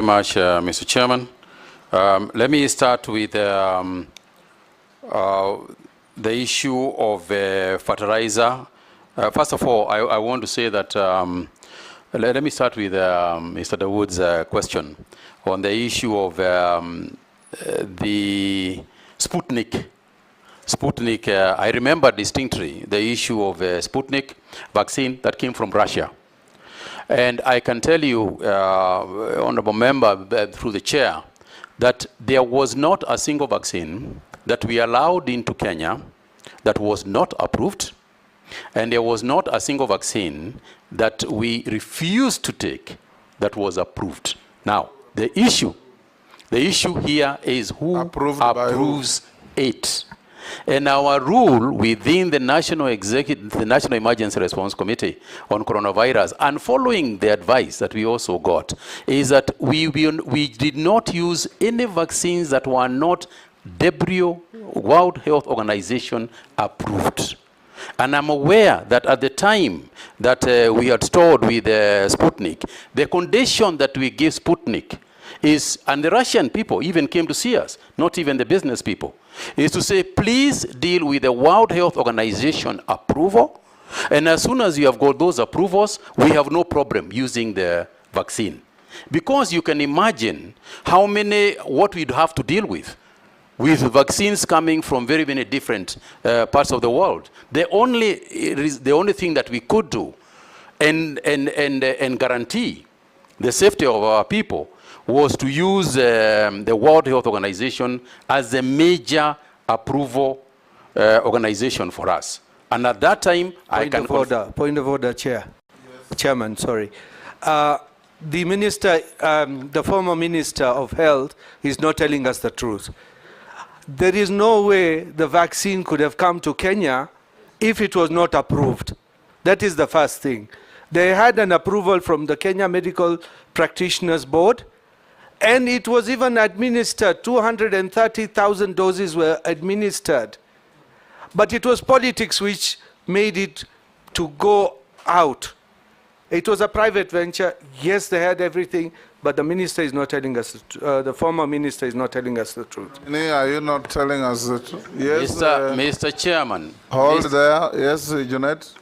Much, Mr. Chairman. Let me start with the issue of fertilizer. First of all, I want to say that, let me start with Mr. Dawood's question on the issue of the Sputnik. I remember distinctly the issue of Sputnik vaccine that came from Russia. And I can tell you, Honorable Member, through the chair, that there was not a single vaccine that we allowed into Kenya that was not approved, and there was not a single vaccine that we refused to take that was approved. Now, the issue here is who approves it. And our rule within the National Emergency Response Committee on coronavirus, and following the advice that we also got, is that we did not use any vaccines that were not WHO, World Health Organization approved. And I'm aware that at the time that we had stored with Sputnik, the condition that we gave Sputnik is, and the Russian people even came to see us, not even the business people, is to say, please deal with the World Health Organization approval, and as soon as you have got those approvals, we have no problem using the vaccine. Because you can imagine how many, what we'd have to deal with vaccines coming from very many different parts of the world. The only thing that we could do and guarantee the safety of our people was to use the World Health Organization as a major approval organization for us. And at that time, Point of order, Chair. Yes. Chairman, sorry. The minister, the former Minister of Health is not telling us the truth. There is no way the vaccine could have come to Kenya if it was not approved. That is the first thing. They had an approval from the Kenya Medical Practitioners Board, and it was even administered. 230,000 doses were administered. But it was politics which made it to go out. It was a private venture. Yes, they had everything, but the minister is not telling us, the former minister is not telling us the truth. Are you not telling us the truth? Yes, Mr. Chairman. Hold there. Yes, Junet.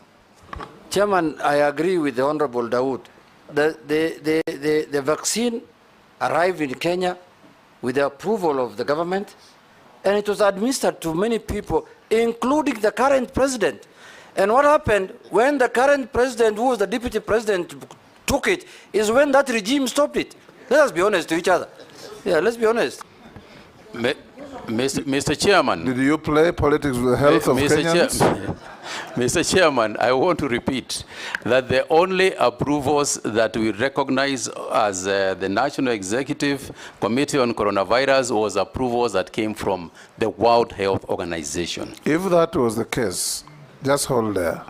Chairman, I agree with the Honorable Dawood. The vaccine arrived in Kenya with the approval of the government, and it was administered to many people, including the current president. And what happened when the current president, who was the deputy president, took it, is when that regime stopped it. Let us be honest to each other. Yeah, let's be honest. Mr. Chairman. Did you play politics with the health of Kenyans? Mr. Chairman, I want to repeat that the only approvals that we recognize as the National Executive Committee on Coronavirus was approvals that came from the World Health Organization. If that was the case, just hold there.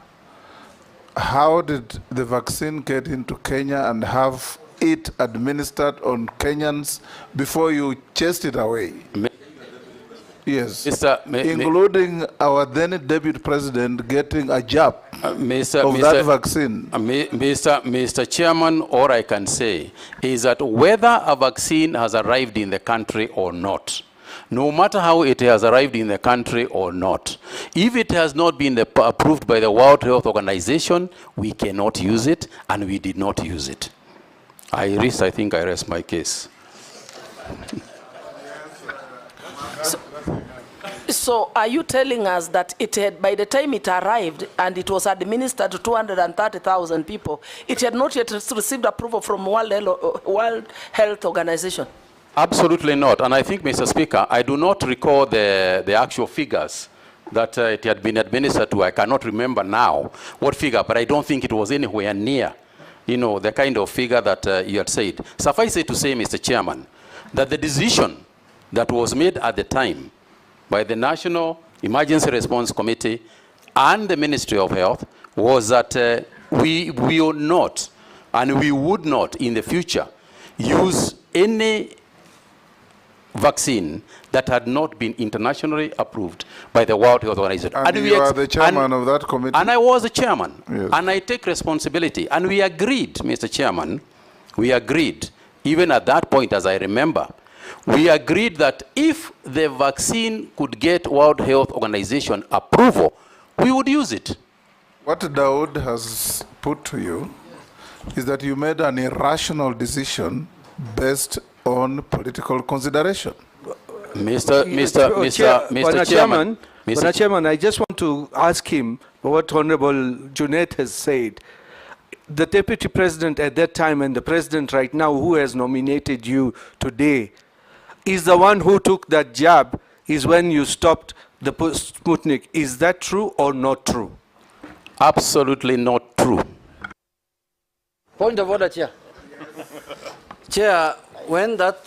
How did the vaccine get into Kenya and have it administered on Kenyans before you chased it away? Yes, including our then deputy president getting a jab of that vaccine. Mr. Chairman, all I can say is that whether a vaccine has arrived in the country or not, no matter how it has arrived in the country or not, if it has not been approved by the World Health Organization, we cannot use it, and we did not use it. I think I rest my case. So are you telling us that it had, by the time it arrived and it was administered to 230,000 people, it had not yet received approval from World Health Organization? Absolutely not. And I think, Mr. Speaker, I do not recall the actual figures that it had been administered to. I cannot remember now what figure, but I don't think it was anywhere near, the kind of figure that you had said. Suffice it to say, Mr. Chairman, that the decision that was made at the time by the National Emergency Response Committee and the Ministry of Health was that we will not, and we would not in the future, use any vaccine that had not been internationally approved by the World Health Organization. And you are the chairman of that committee? And I was the chairman. Yes. And I take responsibility. And we agreed, Mr. Chairman, we agreed even at that point, as I remember, we agreed that if the vaccine could get World Health Organization approval, we would use it. What Daud has put to you is that you made an irrational decision based on political consideration. Mr. Chairman, I just want to ask him what Honorable Junet has said. The Deputy President at that time and the President right now, who has nominated you today, is the one who took that jab, is when you stopped the Sputnik. Is that true or not true? Absolutely not true. Point of order, Chair. Chair, when that,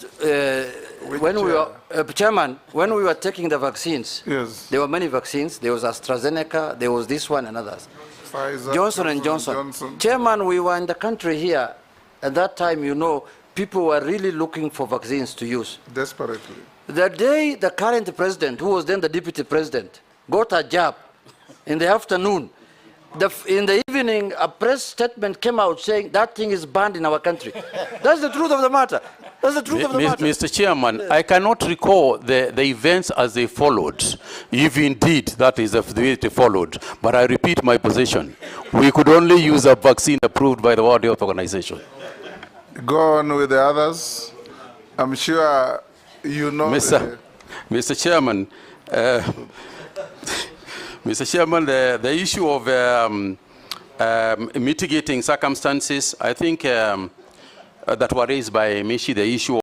Chairman, when we were taking the vaccines, yes, there were many vaccines. There was AstraZeneca, there was this one and others. Pfizer, Johnson & Johnson. Chairman, we were in the country here. At that time, you know, people were really looking for vaccines to use. Desperately. The day the current president, who was then the deputy president, got a jab in the afternoon, in the evening, a press statement came out saying that thing is banned in our country. That's the truth of the matter. That's the truth of the matter. Mr. Chairman, I cannot recall the events as they followed, if indeed that is the way they followed. But I repeat my position. We could only use a vaccine approved by the World Health Organization. Go on with the others. I'm sure you know. Mr. Chairman, Mr. Chairman, the issue of mitigating circumstances, I think that were raised by Mishi, the issue